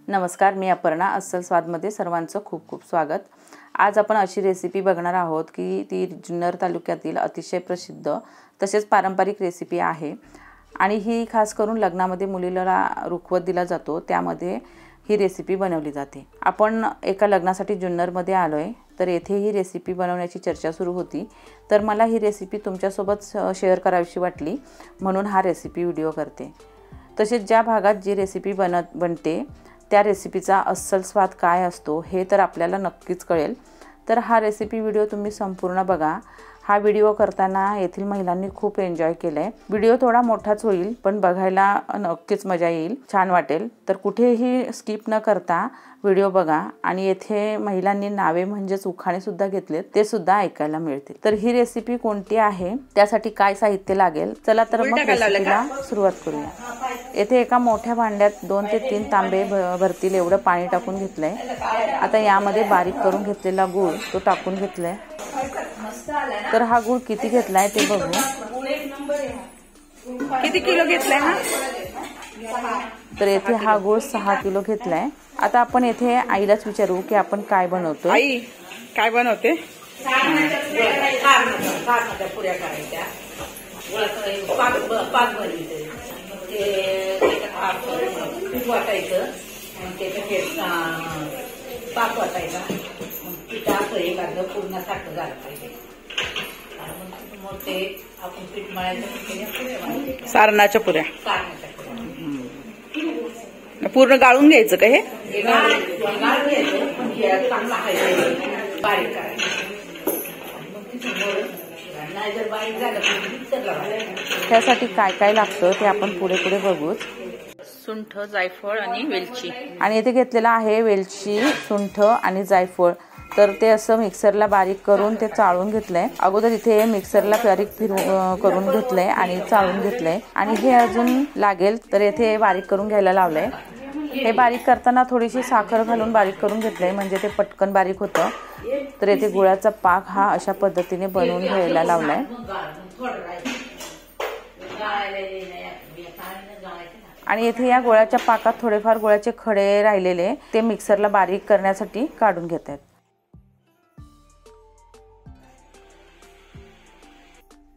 नमस्कार, मी अपर्णा. अस्सल स्वादमध्ये सर्वांचं खूप खूप स्वागत. आज आपण अशी रेसिपी बघणार आहोत की ती जुन्नर तालुक्यातील अतिशय प्रसिद्ध तसेच पारंपरिक रेसिपी आहे आणि ही खास करून लग्नामध्ये मुलीला रुखवत दिला जातो त्यामध्ये ही रेसिपी बनवली जाते. आपण एका लग्नासाठी जुन्नरमध्ये आलोय तर येथे ही रेसिपी बनवण्याची चर्चा सुरू होती तर मला ही रेसिपी तुमच्यासोबत शेअर करावीशी वाटली म्हणून हा रेसिपी व्हिडिओ करते. तसेच ज्या भागात जी रेसिपी बनते त्या रेसिपीचा अस्सल स्वाद काय असतो हे तर आपल्याला नक्कीच कळेल. तर हा रेसिपी व्हिडिओ तुम्ही संपूर्ण बघा. हा व्हिडिओ करताना येथील महिलांनी खूप एन्जॉय केलाय. व्हिडिओ थोडा मोठाच होईल पण बघायला नक्कीच मजा येईल, छान वाटेल. तर कुठेही स्किप न करता व्हिडिओ बघा आणि येथे महिलांनी नावे म्हणजेच उखाणे सुद्धा घेतलेत ते सुद्धा ऐकायला मिळतील. तर ही रेसिपी कोणती आहे, त्यासाठी काय साहित्य लागेल, चला तर मग रेसिपीला सुरुवात करूया. येथे एका मोठ्या भांड्यात 2 ते 3 तांबे भरतील एवढं पाणी टाकून घेतलंय. आता यामध्ये बारीक करून घेतलेला गूळ तो टाकून घेतलाय. तर हा गूळ किती घेतलाय ते बघू. किती किलो घेतलाय हा? तर येथे हा गूळ 6 किलो घेतलाय. आता आपण येथे आईलाच विचारू की आपण काय बनवतो. आई काय बनवते? पुऱ्या करायच्या, पाक बनवायचं, पीठ वाटायचं, पाक वाटायचा, पिठाचं एक अर्ध पूर्ण साखर झालं पाहिजे. मग ते आपण पीठ मळायचं, सारणाच्या पुऱ्या सारणाच्या पुऱ्या पूर्ण गाळून घ्यायचं का हे? गाळून घ्यायचं पण चांगला आहे बारीक करायचं. नाही जर बारीक झालं तर मिक्सरला घालायचं. त्यासाठी काय काय लागतं ते आपण पुढे पुढे बघूच. सुंठ, जायफळ आणि वेलची. आणि इथे घेतलेला आहे वेलची, सुंठ आणि जायफळ. तर ते असं मिक्सरला बारीक करून ते चाळून घेतलंय. अगोदर इथे मिक्सरला बारीक करून घेतलंय आणि चाळून घेतलंय आणि हे अजून लागेल तर येथे बारीक करून घ्यायला लावलंय. हे बारीक करताना थोडीशी साखर घालून बारीक करून घेतलंय म्हणजे ते पटकन बारीक होतं. तर येथे गुळाचा पाक हा अशा पद्धतीने बनवून घ्यायला लावलाय. आणि येथे या गुळाच्या पाकात थोडेफार गुळाचे खडे राहिलेले ते मिक्सरला बारीक करण्यासाठी काढून घेत आहेत.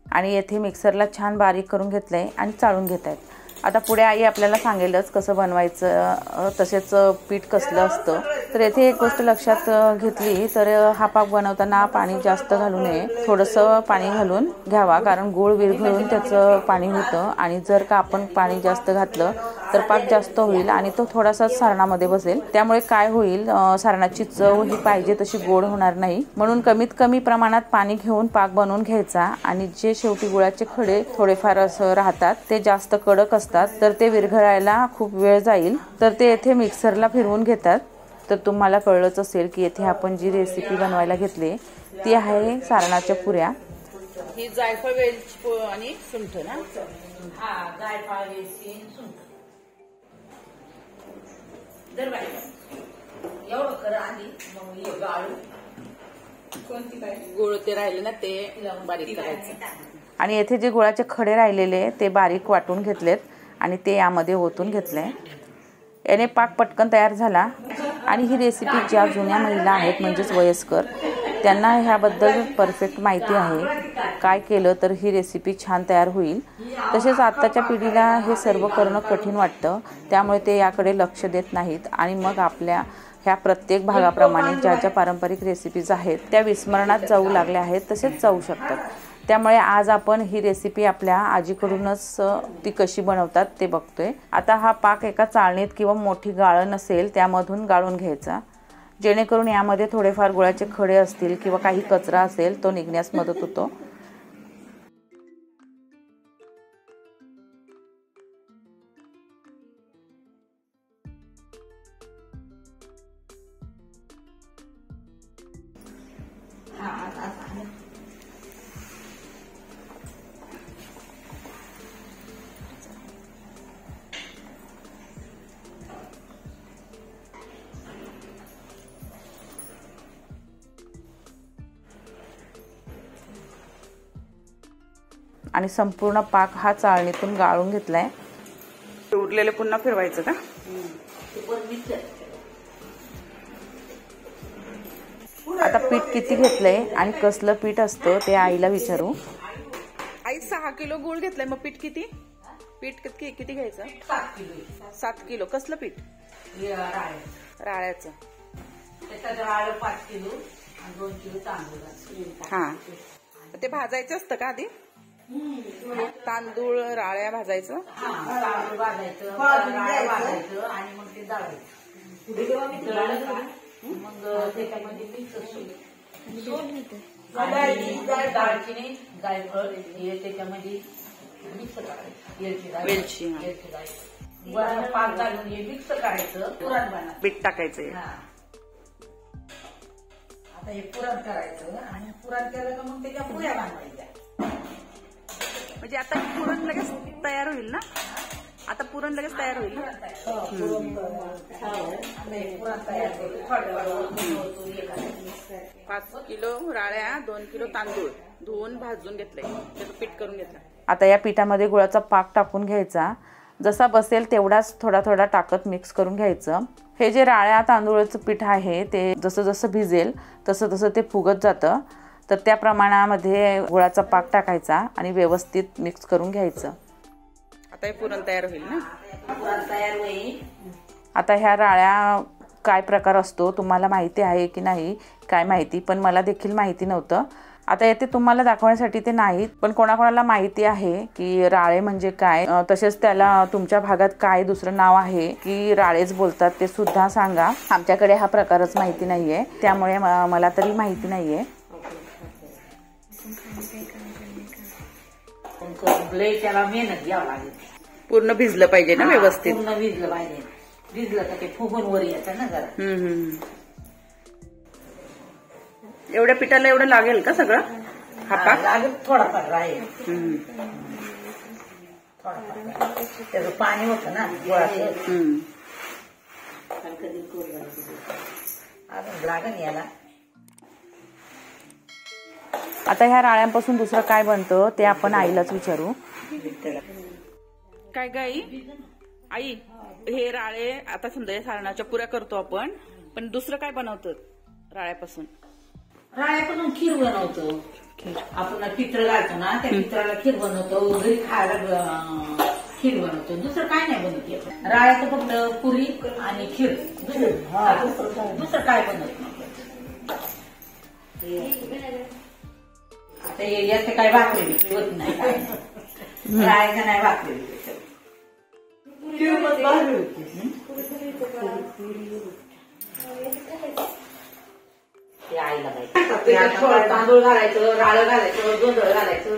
आणि येथे मिक्सरला छान बारीक करून घेतलंय आणि चाळून घेत आहेत. आता पुढे आई आपल्याला सांगेलच कसं बनवायचं, तसेच पीठ कसलं असतं. तर येथे एक गोष्ट लक्षात घेतली तर हा पाक बनवताना पाणी जास्त घालू नये, थोडंसं पाणी घालून घ्यावा कारण गूळ विरघळून त्याचं पाणी होतं आणि जर का आपण पाणी जास्त घातलं तर पाक जास्त होईल आणि तो थोडासा सारणामध्ये बसेल. त्यामुळे काय होईल, सारणाची चव ही पाहिजे तशी गोड होणार नाही. म्हणून कमीत कमी प्रमाणात पाणी घेऊन पाक बनवून घ्यायचा आणि जे शेवटी गुळाचे खडे थोडेफार असं राहतात ते जास्त कडक असतात तर ते विरघळायला खूप वेळ जाईल. तर ते येथे मिक्सरला फिरवून घेतात. तर तुम्हाला कळलंच असेल की येथे आपण जी रेसिपी बनवायला घेतली ती आहे सारणाच्या पुऱ्या. ही जायफळ, वेलची आणि सुंठ ना? हा, जायफळ, वेलची, सुंठ. जर एवढं कर आधी मग गाळू कोणती काय गुळ ते राहिले ना ते बारीक करायचं. आणि येथे जे गुळाचे खडे राहिलेले ते बारीक वाटून घेतलेत आणि ते यामध्ये ओतून घेतले. याने पाक पटकन तयार झाला. आणि ही रेसिपी ज्या जुन्या महिला आहेत म्हणजेच वयस्कर त्यांना ह्याबद्दल परफेक्ट माहिती आहे. काय केलं तर ही रेसिपी छान तयार होईल. तसेच आत्ताच्या पिढीला हे सर्व करणं कठीण वाटतं त्यामुळे ते याकडे लक्ष देत नाहीत आणि मग आपल्या ह्या प्रत्येक भागाप्रमाणे ज्या ज्या पारंपरिक रेसिपीज आहेत त्या विस्मरणात जाऊ लागल्या आहेत, तसेच जाऊ शकतात. त्यामुळे आज आपण ही रेसिपी आपल्या आजीकडूनच ती कशी बनवतात ते बघतोय. आता हा पाक एका चाळणीत किंवा मोठी गाळण असेल त्यामधून गाळून घ्यायचा जेणेकरून यामध्ये थोडेफार गुळाचे खडे असतील किंवा काही कचरा असेल तो निघण्यास मदत होतो. आणि संपूर्ण पाक हा चाळणीतून गाळून घेतलाय. उरलेले पुन्हा फिरवायचं का? ते पण मिक्स. आता पीठ किती घेतलंय आणि कसलं पीठ असतं ते आईला विचारू. आई 6 किलो गुळ घेतलाय, मग पीठ किती? पीठ किती घ्यायचं? 7 किलो. 7 किलो. कसलं पीठ? राळ्याचं. त्याच्यात राळ 5 किलो आणि 2 किलो तांदूळ. हा, ते भाजायचं असतं का आधी? तांदूळ राळ्या भाजायचं. तांदूळ भाजायचं, राळ भाजायचं आणि मग ते दळायचं. मग त्याच्यामध्ये मिक्स दालचिनी, जायफळ हे त्याच्यामध्ये मिक्स करायचं. वेलची. पाक घालून हे मिक्स करायचं. पुरण बनवायचं. पीठ टाकायचंय. आता हे पुरण करायचं आणि पुरण केलं का मग त्याच्या पुऱ्या बनवायच्या. म्हणजे आता पुरण लगेच तयार होईल ना? आता पुरण लगेच तयार होईल ना? पुरण तयार करून 5 किलो राळ्या, 2 किलो तांदूळ धुवून भाजून घेतले, त्याचं पीठ करून घेतलं. आता या पिठामध्ये गुळाचा पाक टाकून घ्यायचा. जसा बसेल तेवढाच थोडा थोडा टाकत मिक्स करून घ्यायचं. हे जे राळ्या तांदूळाचं पीठ आहे ते जसं जसं भिजेल तसं तसं ते फुगत जातं. तर त्या प्रमाणामध्ये गुळाचा पाक टाकायचा आणि व्यवस्थित मिक्स करून घ्यायचं. आता हे पुरण तयार होईल ना? पुरण तयार होईल. आता ह्या राळ्या काय प्रकार असतो तुम्हाला माहिती आहे की नाही काय माहिती, पण मला देखील माहिती नव्हतं. आता येथे तुम्हाला दाखवण्यासाठी ते नाहीत, पण कोणाकोणाला माहिती आहे की राळे म्हणजे काय, तसेच त्याला तुमच्या भागात काय दुसरं नाव आहे की राळेच बोलतात ते सुद्धा सांगा. आमच्याकडे हा प्रकारच माहिती नाहीये, त्यामुळे मला तरी माहिती नाहीये. त्याला मेहनत घ्यावं लागेल. पूर्ण भिजलं पाहिजे ना व्यवस्थित? पूर्ण भिजलं पाहिजे. भिजलं तर ते फुगून वर येतं ना जरा. एवढ्या पिठाला एवढं लागेल का सगळं? हा पाक लागेल. थोडाफार राहील. त्याचं पाणी होतं ना गुळाचं. अजून लागेल याला. आता ह्या राळ्यांपासून दुसरं काय बनतं ते आपण आईलाच विचारू. काय गाई? आई, हे राळे आता समजा सारणाच्या पुऱ्या करतो आपण, पण दुसरं काय बनवतो राळ्यापासून? राळ्यापासून खीर बनवतो. आपण पितळ घालतो ना, त्या पितळाला खीर बनवतो. घरी खायला खीर बनवतो. दुसरं काय नाही बनवत. राळ्याचं फक्त पुरी आणि खीर. दुसरं काय बनवत नाही. आता याचं काय भाकरी बिकरी होत नाही. काय राळ्याचं नाही भाकरी बिकरी. आईला तांदूळ घालायचं, राळ घालायचं, गोंधळ घालायचं.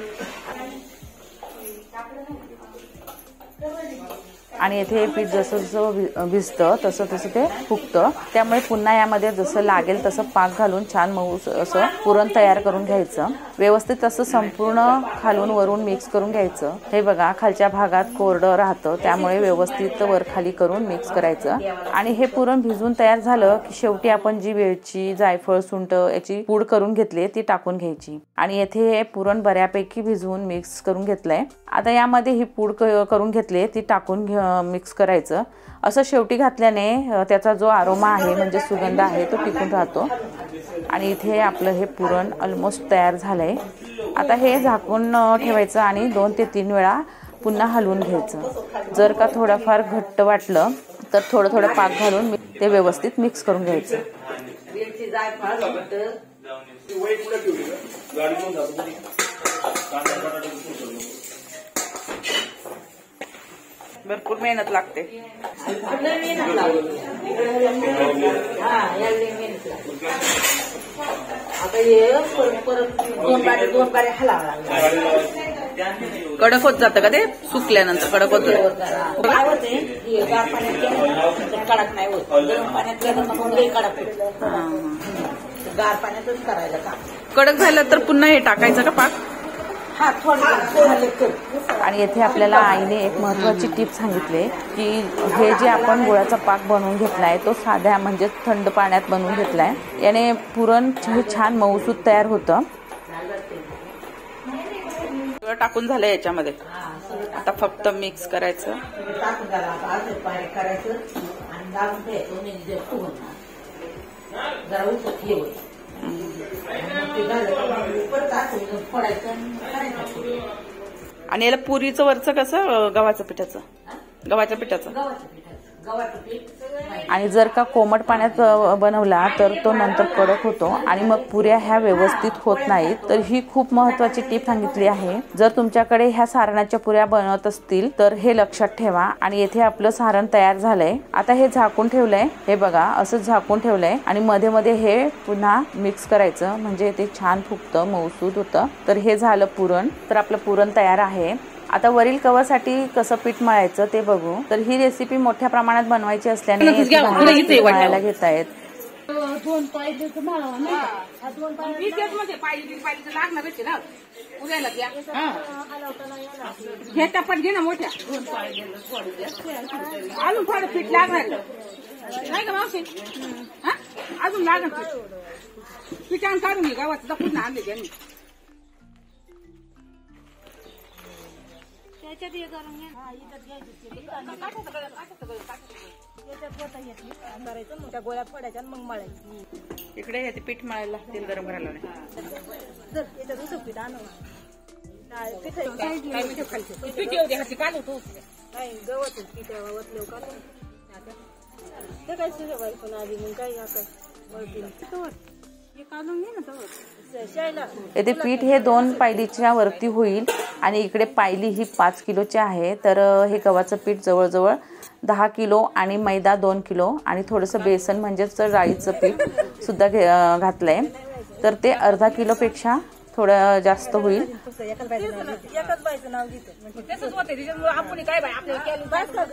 आणि येथे हे पीठ जसं जसं भिजतं तसं तसं ते फुगतं. त्यामुळे पुन्हा यामध्ये जसं लागेल तसं पाक घालून छान मऊ असं पुरण तयार करून घ्यायचं. व्यवस्थित असं संपूर्ण खालून वरून मिक्स करून घ्यायचं. हे बघा खालच्या भागात कोरडं राहतं, त्यामुळे व्यवस्थित वर खाली करून मिक्स करायचं. आणि हे पुरण भिजून तयार झालं की शेवटी आपण जी वेलची, जायफळ, सुंठ याची पूड करून घेतली ती टाकून घ्यायची. आणि येथे हे पुरण बऱ्यापैकी भिजवून मिक्स करून घेतलंय. आता यामध्ये ही पूड करून घेतली ती टाकून मिक्स करायचं. असं शेवटी घातल्याने त्याचा जो आरोमा आहे म्हणजे सुगंध आहे तो टिकून राहतो. आणि इथे आपलं हे पुरण ऑलमोस्ट तयार झालंय. आता हे झाकून ठेवायचं आणि 2 ते 3 वेळा पुन्हा हलवून घ्यायचं. जर का थोडंफार घट्ट वाटलं तर थोडं थोडं पाक घालून ते व्यवस्थित मिक्स करून घ्यायचं. भरपूर मेहनत लागते. आता हे परत 2 बारे हलावं लागलं. कडक होत जातं का ते? सुकल्यानंतर कडक होत काय होते गार पाण्यात कडक नाही होत. गरम पाण्यात केलं तर मग कडक होतं. गार पाण्यातच करायला का. कडक झालं तर पुन्हा हे टाकायचं का पाक? हा थोडं. आणि येथे आपल्याला आईने एक महत्त्वाची टिप सांगितली की हे जे आपण गुळाचा पाक बनवून घेतलाय तो साध्या म्हणजे थंड पाण्यात बनवून घेतलाय. याने पुरण छान मऊसूत तयार होतं. सगळं टाकून झालं याच्यामध्ये. आता फक्त मिक्स करायचं. टाकून झाला करायचं आणि दाबून ठेवायचं म्हणजे जर फुगणार जरा उसत हे होईल. ते झालं का परत असं फोडायचं आणि करायचं. आणि याला पुरीचं वरचं कसं गव्हाचं पिठाचं गव्हाच्या पिठाचं गव्हाचं पीठ. आणि जर का कोमट पाण्यात बनवला तर तो नंतर कडक होतो आणि मग पुऱ्या ह्या व्यवस्थित होत नाहीत. तर ही खूप महत्त्वाची टिप सांगितली आहे. जर तुमच्याकडे ह्या सारणाच्या पुऱ्या बनवत असतील तर हे लक्षात ठेवा. आणि येथे आपलं सारण तयार झालंय. आता हे झाकून ठेवलंय. हे बघा असं झाकून ठेवलंय आणि मध्ये मध्ये हे पुन्हा मिक्स करायचं म्हणजे ते छान फुगतं, मऊसूद होतं. तर हे झालं पुरण. तर आपलं पुरण तयार आहे. आता वरील कवासाठी कसं पीठ मळायचं ते बघू. तर ही रेसिपी मोठ्या प्रमाणात बनवायची असल्याने मळायला घेत आहेत. दोन पाहिजे घे टप्पट घे ना मोठ्या अजून थोडं पीठ लागणार नाही का मावशी? अजून लागणार पिठान काढून घे गावात कुठं आणले त्यांनी. मोठ्या गोळ्या फोडायच्या मग मळायची. इकडे ते पीठ मळायला लागतील गरम करायला याच्यात उसं पीठ आणू पीठ येऊ दे हाती काढू तू नाही गवत पीठ वतले काढून ते काय सुरू पण आधी मग काही आता काढून घे ना शायला. येथे पीठ हे 2 पायलीच्या वरती होईल आणि इकडे पायली ही 5 किलोची आहे. तर हे गव्हाचं पीठ जवळजवळ 10 किलो आणि मैदा 2 किलो आणि थोडंसं बेसन म्हणजेच डाळीचं पीठ सुद्धा घातलंय. तर ते अर्धा किलोपेक्षा थोडं जास्त होईल. एकच बायचं नाव घेतो आपण काय बाय आपल्याला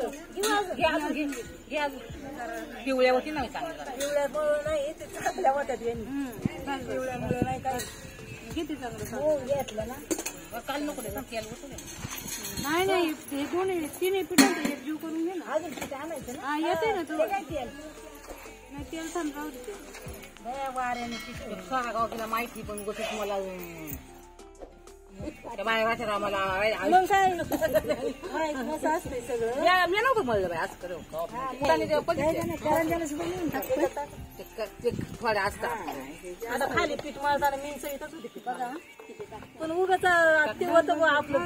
पिवळ्या होती नाही पिवळ्यामुळे नाही ते चांगल्या होत्यात पिवळ्यामुळे नाही काय किती चांगलं घेतलं ना काल नको नाही नाही हे दोन्ही तिन्ही पिठांचा एक जीव करून घे ना. अजून पिठ आणायचं ना येते ना तुला काय तेल नाही तेल समजावं ते वाऱ्याने गावकीला माहिती पण गोष्ट मला बाय वाटत आम्हाला मग काय मस्त असते सगळं मी नव्हतं म्हणलं बाय असं करू थोड्या असतात. आता खाली पीठ मळताना मिंच येतच होती पण उगाच ते होतं आपलं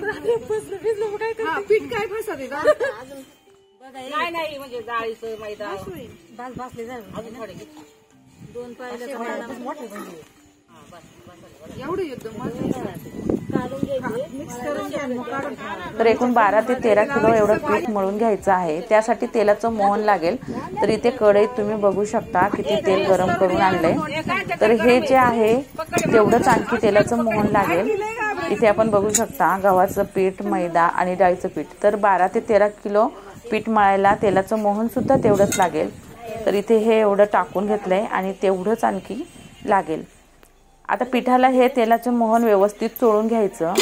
काय पीठ काय फसत अजून नाही नाही म्हणजे डाळीचं मैदा भास भासले झालं अजून थोडे दोन पाहिलं मोठे एवढं तर एकूण 12 ते 13 किलो एवढं पीठ मळून घ्यायचं आहे. त्यासाठी तेलाचं मोहन लागेल. तर इथे कढईत तुम्ही बघू शकता किती तेल गरम करून आणलंय. तर हे जे आहे तेवढंच आणखी तेलाचं मोहन लागेल. इथे आपण बघू शकता गव्हाचं पीठ, मैदा आणि डाळीचं पीठ. तर 12 ते 13 किलो पीठ मळायला तेलाचं मोहन सुद्धा तेवढंच लागेल. तर इथे हे एवढं टाकून घेतलंय आणि तेवढंच आणखी लागेल. आता पिठाला हे तेलाचं मोहन व्यवस्थित चोळून घ्यायचं.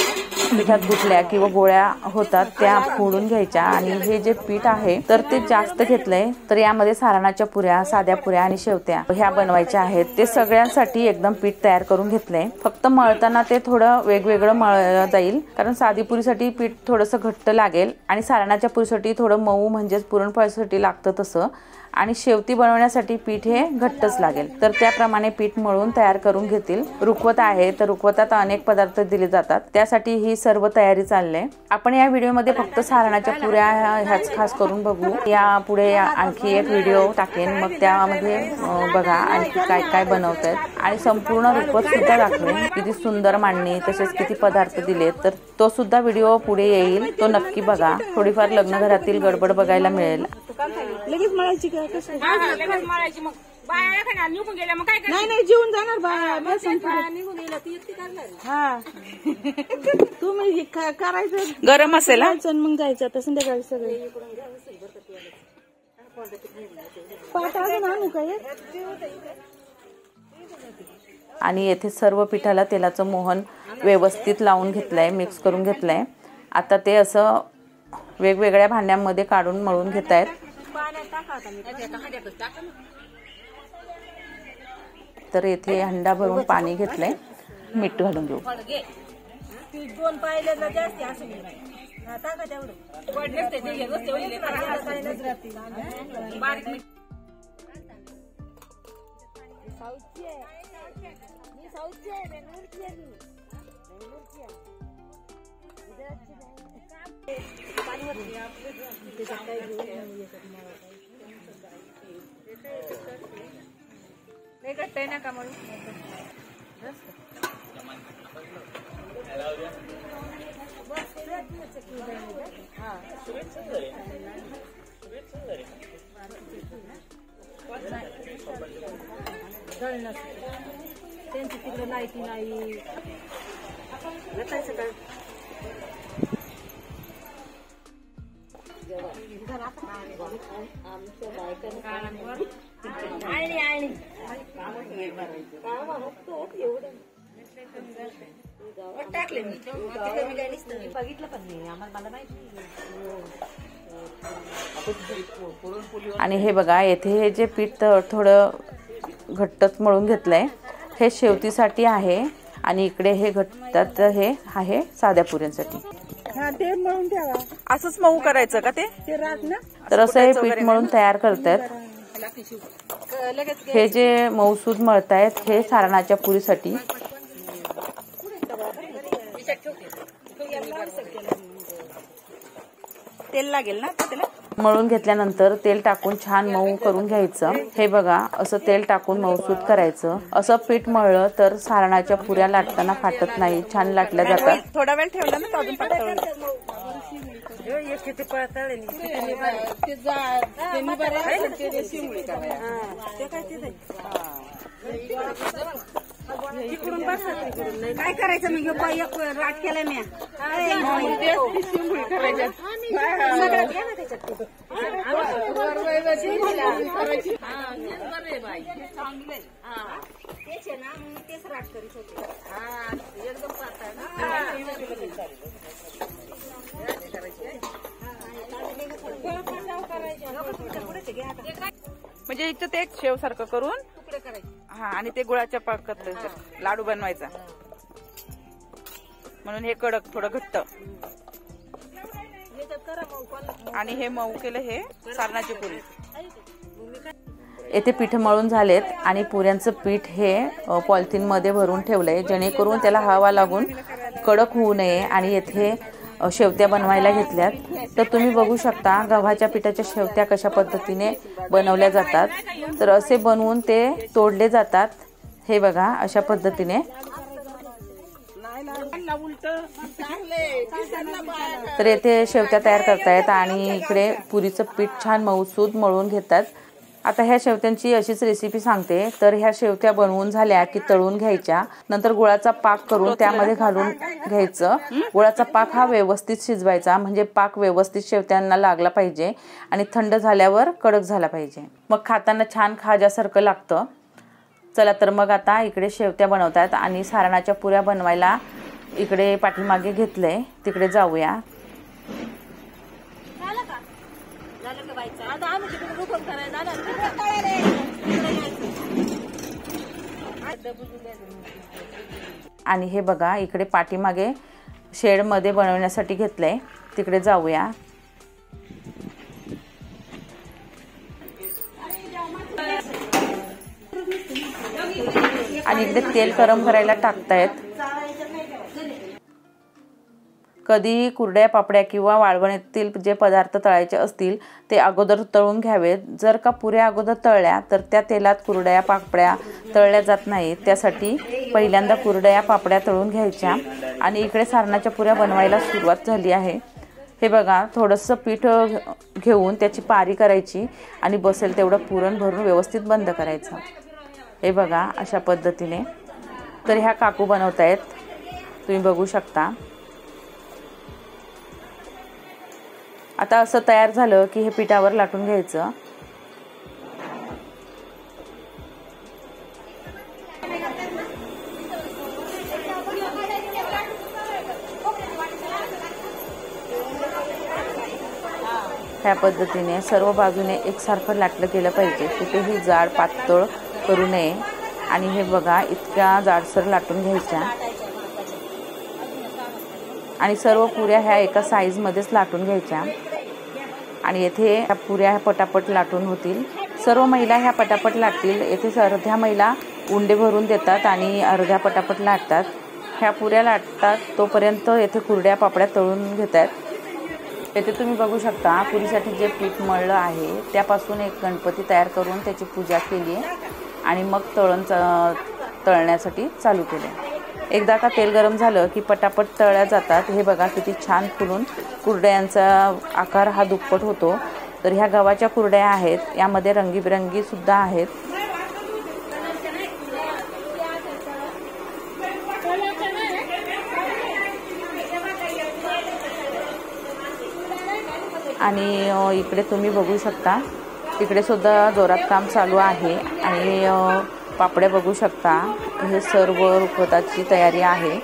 पिठात गुठल्या किंवा गोळ्या होतात त्या फोडून घ्यायच्या. आणि हे जे पीठ आहे तर ते जास्त घेतलंय. तर यामध्ये सारणाच्या पुऱ्या, साध्या पुऱ्या आणि शेवत्या ह्या बनवायच्या आहेत. ते सगळ्यांसाठी एकदम पीठ तयार करून घेतलंय. फक्त मळताना ते थोडं वेगवेगळं मळलं जाईल कारण साधी पुरीसाठी पीठ थोडंसं घट्ट लागेल आणि सारणाच्या पुरीसाठी थोडं मऊ म्हणजेच पुरणपोळीसाठी लागतं तसं. आणि शेवती बनवण्यासाठी पीठ हे घट्टच लागेल. तर त्याप्रमाणे पीठ मळून तयार करून घेतील. रुखवत आहे तर रुखवतात अनेक पदार्थ दिले जातात. त्यासाठी ही सर्व तयारी चालली आहे. आपण या व्हिडिओमध्ये फक्त सारणाच्या पुऱ्या ह्याच खास करून बघू. या पुढे आणखी एक व्हिडिओ टाकेन मग त्यामध्ये बघा आणखी काय काय बनवतात आणि संपूर्ण रुखवत सुद्धा दाखवेन. किती सुंदर मांडणी तसेच किती पदार्थ दिले. तर तो सुद्धा व्हिडिओ पुढे येईल. तो नक्की बघा. थोडीफार लग्न घरातील गडबड बघायला मिळेल. लगेच मळायची का कसं मळायची मग बाया निघून गेल्या मग काय नाही नाही जेवून जाणार बाया निघून गेला ती एकटी करणार. हा तुम्ही करायचं गरम असेल मग जायचं आता संध्याकाळी सगळे पाठ अजून आणू काय. आणि येथे सर्व पिठाला तेलाचं मोहन व्यवस्थित लावून घेतलंय, मिक्स करून घेतलंय. आता ते असं वेगवेगळ्या भांड्यांमध्ये काढून मळून घेत आहेत. तर येथे हंडा भरून पाणी घेतलंय. मीठ घालून घेऊ. दोन पाहिलं जास्त असं टाका तेवढं. नाही कट्टाय ना का म्हणून त्यांची तिकडे लाईटी नाही टाकले मी बघितलं पण नाही आम्हाला मला माहिती. आणि हे बघा येथे हे जे पीठ थोडं घट्टच मळून घेतलंय हे शेवतीसाठी आहे आणि इकडे हे घट्टात हे आहे साध्या पुऱ्यांसाठी. ते मळून ठेवा असंच मऊ करायचं का ते? रात ना तर असं हे पीठ मळून तयार करतात. हे जे मऊसूद मळतायत हे सारणाच्या पुरीसाठी. तेल लागेल ना त्याला. मळून घेतल्यानंतर तेल टाकून छान मऊ करून घ्यायचं. हे बघा असं तेल टाकून मऊसूद करायचं. असं पीठ मळलं तर सारणाच्या पुऱ्या लाटताना फाटत नाही, छान लाटल्या जातात. थोडा वेळ ठेवला ना अजून पातळ काय करायचं मी राट केलाय मी तेच राट करीत होते एकदम म्हणजे इथं ते एक शेव सारखं करून तुकडे करायचे. हा आणि ते गुळाच्या पाकात लाडू बनवायचा म्हणून हे कडक थोडं घट्ट आणि हे मऊ केलं हे सारणाची पुरी. येथे पीठ मळून झालेत आणि पुऱ्यांचं पीठ हे पॉलिथिन मध्ये भरून ठेवलंय जेणेकरून त्याला हवा लागून कडक होऊ नये. आणि येथे शेवत्या बनवायला घेतल्यात. तर तुम्ही बघू शकता गव्हाच्या पिठाच्या शेवत्या कशा पद्धतीने बनवल्या जातात. तर असे बनवून ते तोडले जातात. हे बघा अशा पद्धतीने. तर येथे शेवत्या तयार करतायत आणि इकडे पुरीचं पीठ छान मऊसूद मळून घेतात. आता ह्या शेवत्यांची अशीच रेसिपी सांगते. तर ह्या शेवत्या बनवून झाल्या की तळून घ्यायच्या. नंतर गुळाचा पाक करून त्यामध्ये घालून घ्यायचं. गुळाचा पाक हा व्यवस्थित शिजवायचा म्हणजे पाक व्यवस्थित शेवत्यांना लागला पाहिजे आणि थंड झाल्यावर कडक झाला पाहिजे. मग खाताना छान खाज्यासारखं लागतं. चला तर मग आता इकडे शेवत्या बनवतात आणि सारणाच्या पुऱ्या बनवायला इकडे पाठीमागे घेतलंय. तिकडे जाऊया. आणि हे बघा इकडे पाठीमागे शेड मध्ये बनवण्यासाठी घेतलंय. तिकडे जाऊया. आणि इकडे तेल गरम करायला टाकतायत. कधी कुरड्या पापड्या किंवा वाळवणीतील जे पदार्थ तळायचे असतील ते अगोदर तळून घ्यावेत. जर का पुऱ्या अगोदर तळल्या तर त्या तेलात कुरड्या पापड्या तळल्या जात नाहीत. त्यासाठी पहिल्यांदा कुरड्या पापड्या तळून घ्यायच्या. आणि इकडे सारणाच्या पुऱ्या बनवायला सुरुवात झाली आहे. हे बघा थोडंसं पीठ घेऊन त्याची पारी करायची आणि बसेल तेवढं पुरण भरून व्यवस्थित बंद करायचं. हे बघा अशा पद्धतीने. तर ह्या काकू बनवतायत, तुम्ही बघू शकता. आता असं तयार झालं की हे पिठावर लाटून घ्यायचं. ह्या पद्धतीने सर्व बाजूने एकसारखं लाटलं गेलं पाहिजे. कुठेही जाड पातळ करू नये. आणि हे बघा इतक्या जाडसर लाटून घ्यायच्या. आणि सर्व पुऱ्या ह्या एका साईज मध्येच लाटून घ्यायच्या. आणि येथे ह्या पुऱ्या पटापट लाटून होतील. सर्व महिला ह्या पटापट लाटतील. येथे अर्ध्या महिला उंडे भरून देतात आणि अर्ध्या पटापट लाटतात. ह्या पुऱ्या लाटतात तोपर्यंत येथे कुरड्या पापड्या तळून घेतात. येथे तुम्ही बघू शकता पुरीसाठी जे पीठ मळलं आहे त्यापासून एक गणपती तयार करून त्याची पूजा केली आणि मग तळण्यासाठी चालू केले. एकदा का तेल गरम झालं की पटापट तळल्या जातात. हे बघा किती छान फुलून कुरड्यांचा आकार हा दुप्पट होतो. तर ह्या गव्हाच्या कुरड्या आहेत, यामध्ये रंगीबिरंगी सुद्धा आहेत. आणि इकडे तुम्ही बघू शकता तिकडे सुद्धा जोरात काम चालू आहे. आणि पापड्या बघू शकता, हे सर्व रुखवताची तयारी आहे.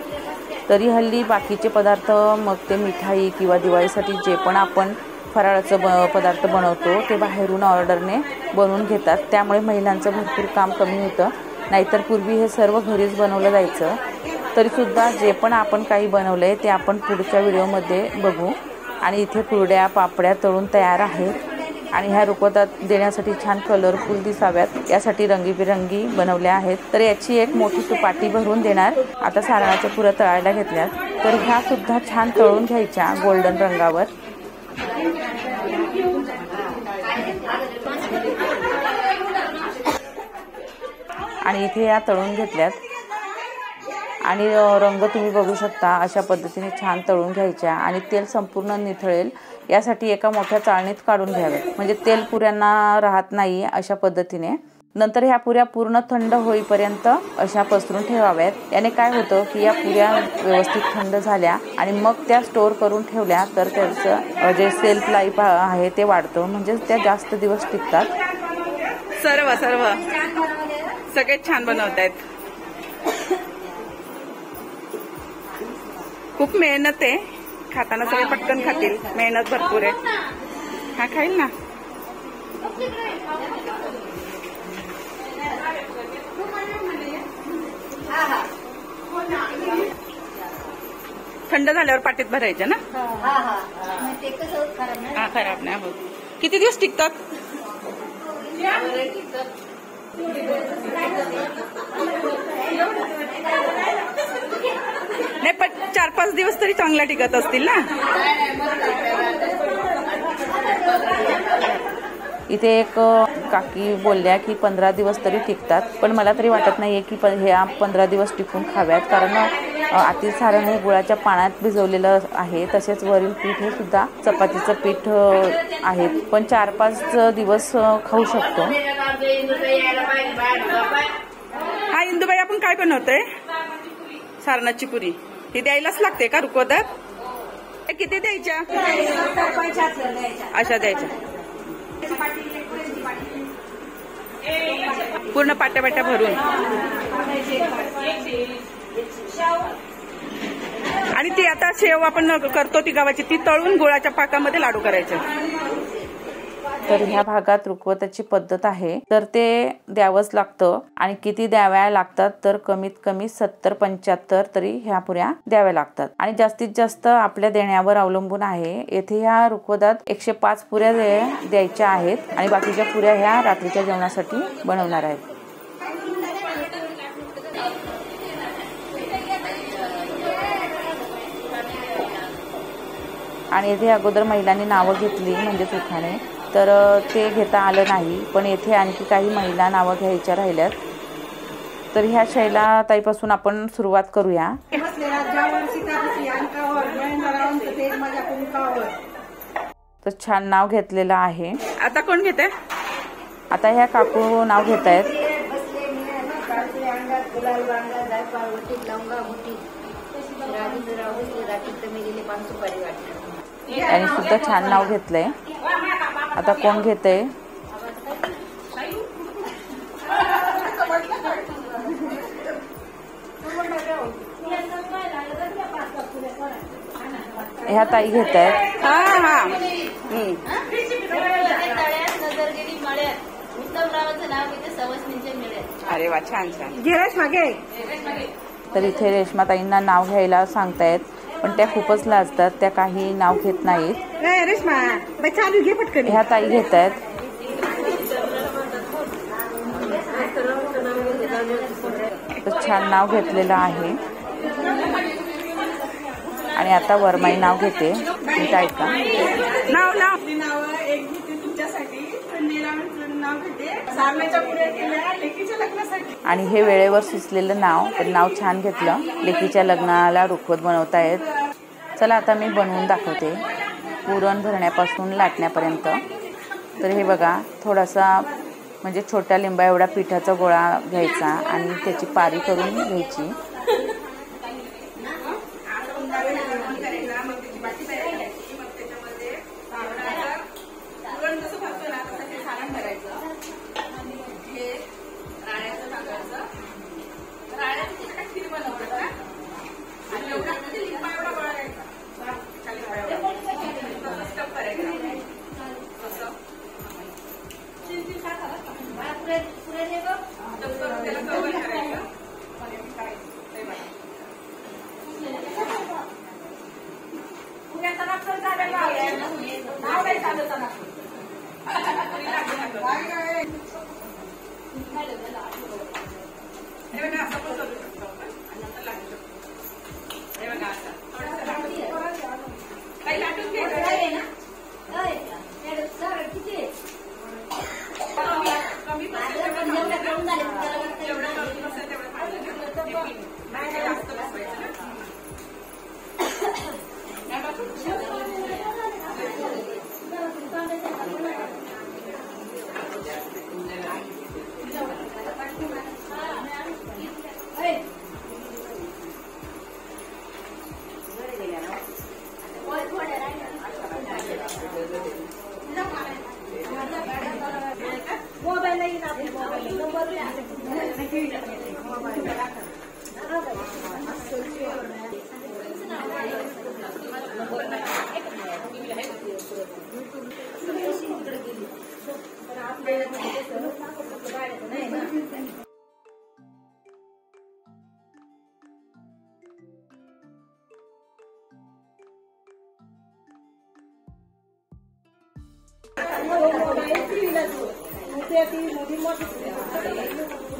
तरी हल्ली बाकीचे पदार्थ मग ते मिठाई किंवा दिवाळीसाठी जे पण आपण फराळाचं पदार्थ बनवतो ते बाहेरून ऑर्डरने बनवून घेतात. त्यामुळे महिलांचं भरपूर काम कमी होतं. नाहीतर पूर्वी हे सर्व घरीच बनवलं जायचं. तरीसुद्धा जे पण आपण काही बनवलं आहे ते आपण पुढच्या व्हिडिओमध्ये बघू. आणि इथे कुरड्या पापड्या तळून तयार आहेत आणि ह्या रुखवतात देण्यासाठी छान कलरफुल दिसाव्यात यासाठी रंगीबिरंगी बनवल्या आहेत. तर याची एक मोठी पाटी भरून देणार. आता सारणाच्या पुऱ्या तळायला घेतल्यात. तर ह्या सुद्धा छान तळून घ्यायच्या गोल्डन रंगावर. आणि इथे या तळून घेतल्यात आणि रंग तुम्ही बघू शकता अशा पद्धतीने छान तळून घ्यायच्या. आणि तेल संपूर्ण निथळेल यासाठी एका मोठ्या चाळणीत काढून घ्यावे, म्हणजे तेल पुऱ्यांना राहत नाही अशा पद्धतीने. नंतर ह्या पुऱ्या पूर्ण थंड होईपर्यंत अशा पसरून ठेवाव्यात. याने काय होतं की या पुऱ्या व्यवस्थित थंड झाल्या आणि मग त्या स्टोअर करून ठेवल्या तर त्याचं जे सेल्फ लाईफ आहे ते वाढतं, म्हणजे त्या जास्त दिवस टिकतात. सर्व सगळे छान बनवतायत. खूप मेहनत आहे. खाताना सगळे पटकन खातील, मेहनत भरपूर आहे. हा खाईल ना. थंड झाल्यावर पाटीत भरायचे ना. हा खराब नाही होत. किती दिवस टिकतात? नाही पण 4-5 दिवस तरी चांगला टिकत असतील ना. इथे एक काकी बोलल्या की 15 दिवस तरी टिकतात, पण मला तरी वाटत नाहीये की ह्या 15 दिवस टिकून खाव्यात. कारण आतील सारण हे गुळाच्या पाण्यात भिजवलेलं आहे. तसेच वरील पीठ हे सुद्धा चपातीचं पीठ आहे, पण 4-5 दिवस खाऊ शकतो. हा इंदुबाई, आपण काय बनवतोय? सारणाची पुरी. ही द्यायलाच लागते का रुखवतात? किती द्यायच्या? अशा द्यायच्या. पूर्ण पाट्या भरून. आणि ती आता शेव आपण करतो ती गव्हाची, ती तळून गुळाच्या पाकामध्ये लाडू करायचे. तर ह्या भागात रुखवताची पद्धत आहे, तर ते द्यावंच लागतं. आणि किती द्याव्या लागतात तर कमीत कमी 70-75 तरी ह्या पुऱ्या द्याव्या लागतात. आणि जास्तीत जास्त आपल्या देण्यावर अवलंबून आहे. येथे ह्या रुखवतात 105 पुऱ्या द्यायच्या आहेत आणि बाकीच्या पुऱ्या ह्या रात्रीच्या जेवणासाठी बनवणार आहेत. आणि येथे अगोदर महिलांनी नावं घेतली म्हणजे सुखाने, तर ते घेता आलं नाही. पण येथे आणखी काही महिला नावं घ्यायच्या राहिल्यात. तर ह्या शैलाताईपासून आपण सुरुवात करूया. तर छान नाव घेतलेलं आहे. आता कोण घेते? आता ह्या काकू नाव घेत आहेत. आणि सुद्धा छान नाव घेतलंय. आता कोण घेतंय? ह्या ताई घेत आहेत. अरे वा, छान छान. घेराच मागे. तर इथे रेश्माताईंना नाव घ्यायला सांगतायत, पण त्या खूपच लाजतात. त्या काही नाव घेत नाहीत. ह्या ताई घेत आहेत. खूपच छान नाव घेतलेलं आहे. आणि आता वरमाई नाव घेते, नीट ऐका. नाव एक घेते तुमच्यासाठी, नाव घेते सारण्याच्या पुढे केल्या लेकीच्या लग्नासाठी. आणि हे वेळेवर सुचलेलं नाव, पण नाव छान घेतलं. लेकीच्या लग्नाला रुखवत बनवतायत. चला आता मी बनवून दाखवते, पुरण भरण्यापासून लाटण्यापर्यंत. तर हे बघा, थोडासा म्हणजे छोट्या लिंबा एवढा पिठाचा गोळा घ्यायचा आणि त्याची पारी करून घ्यायची.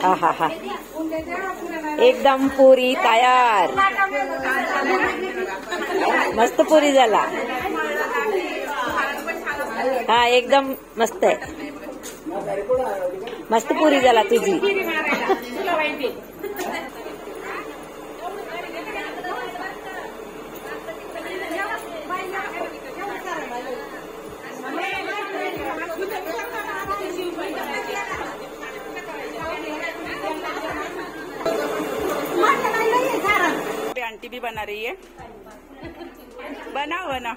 आहा, एकदम पुरी तयार. मस्त पुरी झाला. हा, एकदम मस्त आहे. मस्त पुरी झाला तुझी. आंटी भी बना रही है. बनाओ बनाओ.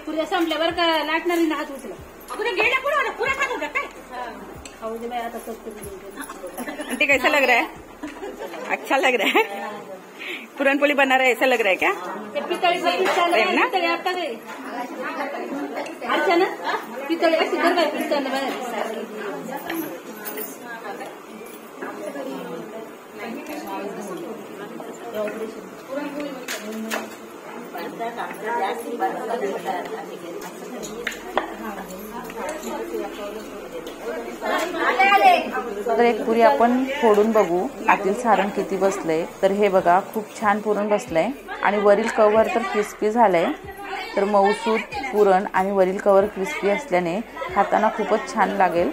पुऱ्या संपल्यावर का लाटणारी ना हात उचला. पूरा खा होगा काय. खाऊ दे बाई आता. आंटी कैसा लग रहा है? अच्छा लग रहा है. पुरणपोली बना रहा है, ऐसा लग रहा है क्या? पितळी आता गए. अच्छा ना, पितळी अशी कर बाई, पितळ तर एक पुरी आपण फोडून बघू आतील सारण किती बसलंय. तर हे बघा, खूप छान पुरण बसलंय आणि वरील कव्हर तर क्रिस्पी झालंय. तर मऊसूद पुरण आणि वरील कव्हर क्रिस्पी असल्याने खाताना खूपच छान लागेल.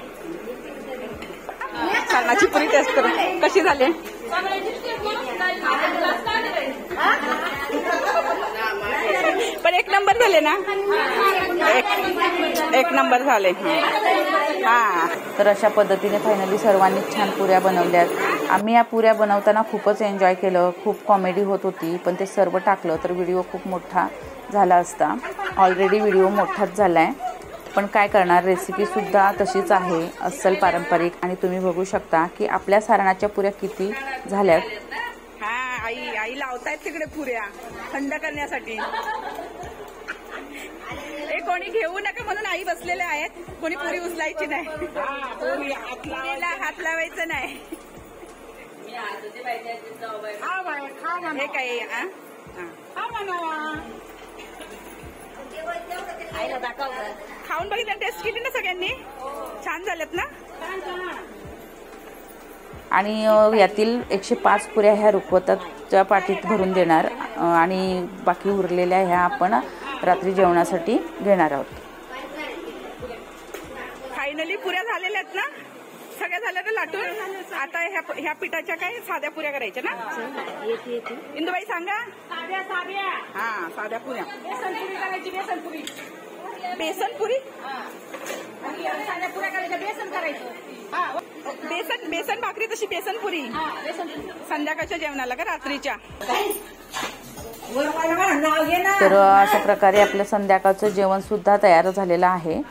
सारणाची पुरी टेस्ट करू कशी झाली. पण एक नंबर झाले ना. एक नंबर झाले. हा, तर अशा पद्धतीने फायनली सर्वांनी छान पुऱ्या बनवल्यात. आम्ही या पुऱ्या बनवताना खूपच एन्जॉय केलं. खूप कॉमेडी होत होती, पण ते सर्व टाकलं तर व्हिडिओ खूप मोठा झाला असता. ऑलरेडी व्हिडिओ मोठाच झालाय. आपण काय करणार, रेसिपीसुद्धा तशीच आहे, अस्सल पारंपरिक. आणि तुम्ही बघू शकता की आपल्या सारणाच्या पुऱ्या किती झाल्यात. हा आई लावतायत तिकडे पुऱ्या थंड करण्यासाठी. कोणी घेऊ नका म्हणून आई बसलेले आहेत. कोणी पुरी उचलायची नाही, पुरीला हात लावायचं नाही. हे काय खाऊन बघितलं, टेस्ट केली ना सगळ्यांनी, छान झालेत ना. आणि यातील 105 पुऱ्या ह्या रुखवताच्या पाठीत भरून देणार आणि बाकी उरलेल्या ह्या आपण रात्री जेवणासाठी घेणार आहोत. फायनली पुऱ्या झालेल्या आहेत ना, सगळ्या झाल्या ना लाटून. आता ह्या पिठाच्या काय साध्या पुऱ्या करायच्या ना. इंदुबाई सांगा. हा साध्या पुऱ्या. बेसनपुरी करायची, बेसनपुरी. बेसनपुरी साध्या पुऱ्या करायच्या, बेसन करायचं. बेसन भाकरी तशी बेसनपुरी संध्याकाळच्या जेवणाला का रात्रीच्या. तर अशा प्रकारे आपलं संध्याकाळचं जेवण सुद्धा तयार झालेलं आहे.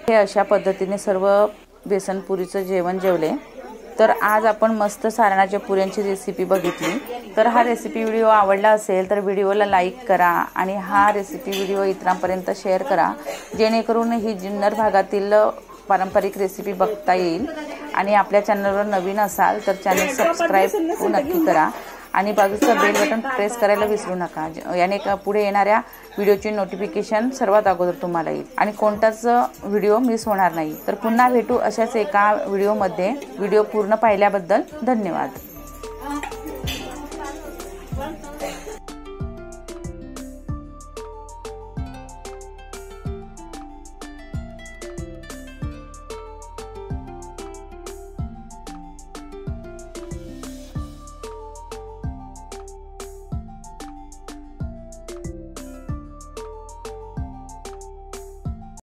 हे अशा पद्धतीने सर्व बेसनपुरीचं जेवण जेवले. तर आज आपण मस्त सारणाच्या पुऱ्यांची रेसिपी बघितली. तर हा रेसिपी व्हिडिओ आवडला असेल तर व्हिडिओला लाईक करा आणि हा रेसिपी व्हिडिओ इतरांपर्यंत शेअर करा, जेणेकरून ही जुन्नर भागातील पारंपरिक रेसिपी बघता येईल. आणि आपल्या चॅनलवर नवीन असाल तर चॅनल सबस्क्राईब नक्की करा आणि बाजूचं बेल बटन प्रेस करायला विसरू नका. याने पुढे येणाऱ्या व्हिडिओची नोटिफिकेशन सर्वात अगोदर तुम्हाला येईल आणि कोणताच व्हिडिओ मिस होणार नाही. तर पुन्हा भेटू अशाच एका व्हिडिओमध्ये. व्हिडिओ पूर्ण पाहिल्याबद्दल धन्यवाद.